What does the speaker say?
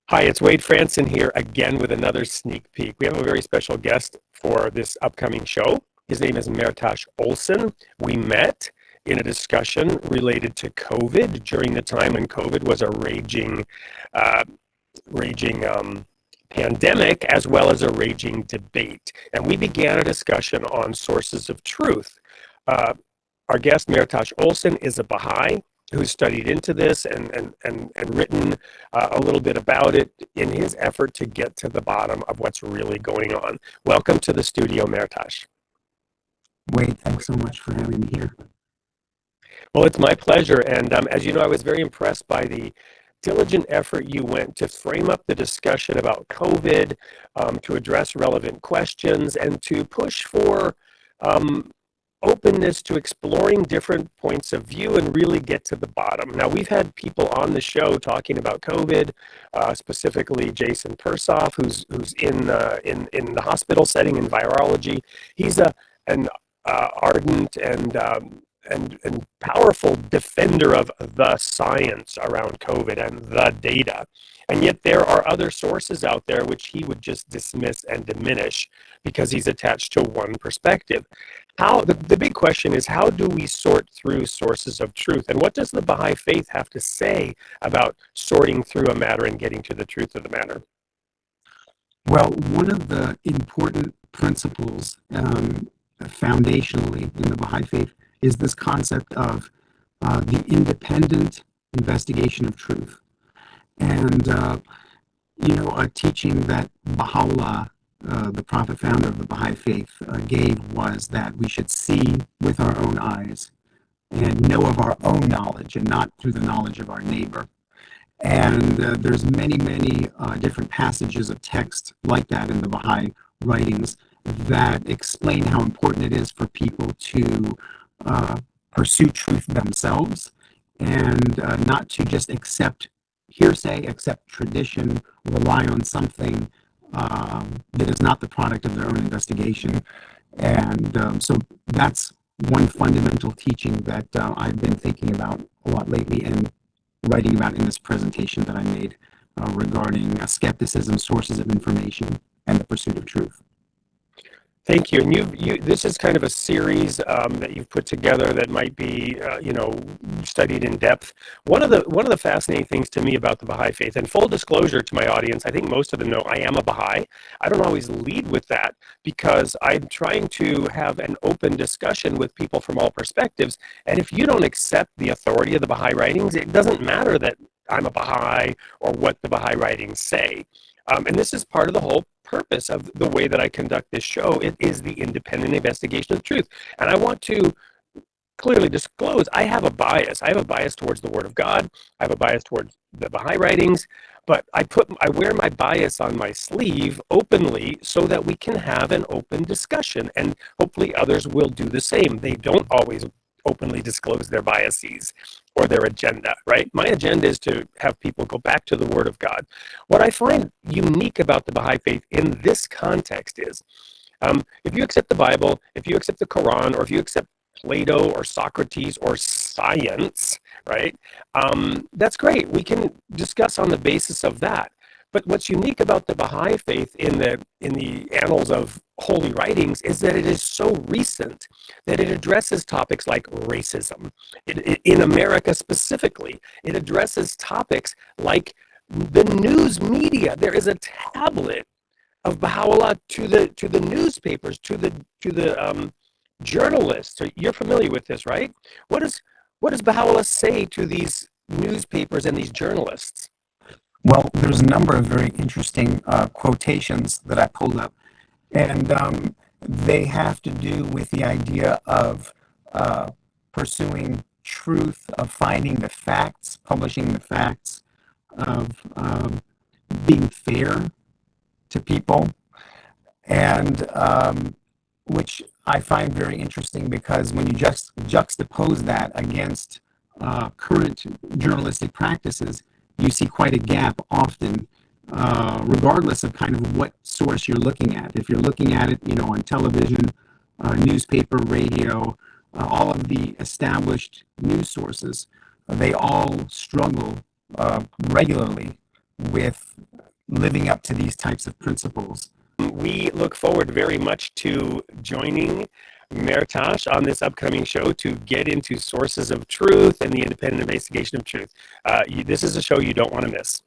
Hi, it's Wade Franson here again with another sneak peek. We have a very special guest for this upcoming show. His name is Mehrtash Olson. We met in a discussion related to COVID during the time when COVID was a raging pandemic as well as a raging debate. And we began a discussion on sources of truth. Our guest, Mehrtash Olson, is a Baha'i who's studied into this and written a little bit about it in his effort to get to the bottom of what's really going on. Welcome to the studio, Mehrtash. Wade, thanks so much for having me here. Well, it's my pleasure. And as you know, I was very impressed by the diligent effort you went to frame up the discussion about COVID, to address relevant questions, and to push for openness to exploring different points of view and really get to the bottom. Now, we've had people on the show talking about COVID, specifically Jason Persoff, who's in the hospital setting in virology. He's an ardent and powerful defender of the science around COVID and the data. And yet there are other sources out there which he would just dismiss and diminish because he's attached to one perspective. The big question is, how do we sort through sources of truth? And what does the Baha'i faith have to say about sorting through a matter and getting to the truth of the matter? Well, one of the important principles foundationally in the Baha'i faith is this concept of the independent investigation of truth. And, a teaching that Baha'u'llah, the prophet founder of the Baha'i faith, gave was that we should see with our own eyes and know of our own knowledge and not through the knowledge of our neighbor. And there's many different passages of text like that in the Baha'i writings that explain how important it is for people to pursue truth themselves and not to just accept hearsay, accept tradition, rely on something that is not the product of their own investigation. And so that's one fundamental teaching that I've been thinking about a lot lately and writing about in this presentation that I made regarding skepticism, sources of information, and the pursuit of truth. Thank you. And this is kind of a series that you've put together that might be, studied in depth. One of the fascinating things to me about the Baha'i faith, and full disclosure to my audience, I think most of them know I am a Baha'i. I don't always lead with that because I'm trying to have an open discussion with people from all perspectives. And if you don't accept the authority of the Baha'i writings, it doesn't matter that I'm a Baha'i or what the Baha'i writings say. And this is part of the whole purpose of the way that I conduct this show. It is the independent investigation of truth. And I want to clearly disclose I have a bias. I have a bias towards the Word of God. I have a bias towards the Baha'i writings. But I wear my bias on my sleeve openly so that we can have an open discussion. And hopefully others will do the same. They don't always openly disclose their biases or their agenda, right? My agenda is to have people go back to the Word of God. What I find unique about the Baha'i faith in this context is, if you accept the Bible, if you accept the Quran, or if you accept Plato or Socrates or science, right? That's great. We can discuss on the basis of that. But what's unique about the Baha'i faith in the annals of holy writings is that it is so recent that it addresses topics like racism. In America specifically, it addresses topics like the news media. There is a tablet of Baha'u'llah to the newspapers, to the journalists. So you're familiar with this, right? What does Baha'u'llah say to these newspapers and these journalists? Well, there's a number of very interesting quotations that I pulled up, and they have to do with the idea of pursuing truth, of finding the facts, publishing the facts, of being fair to people, and which I find very interesting because when you just juxtapose that against current journalistic practices, you see quite a gap often, regardless of kind of what source you're looking at. If you're looking at it, on television, newspaper, radio, all of the established news sources, they all struggle regularly with living up to these types of principles. We look forward very much to joining Mehrtash on this upcoming show to get into sources of truth and the independent investigation of truth. This is a show you don't want to miss.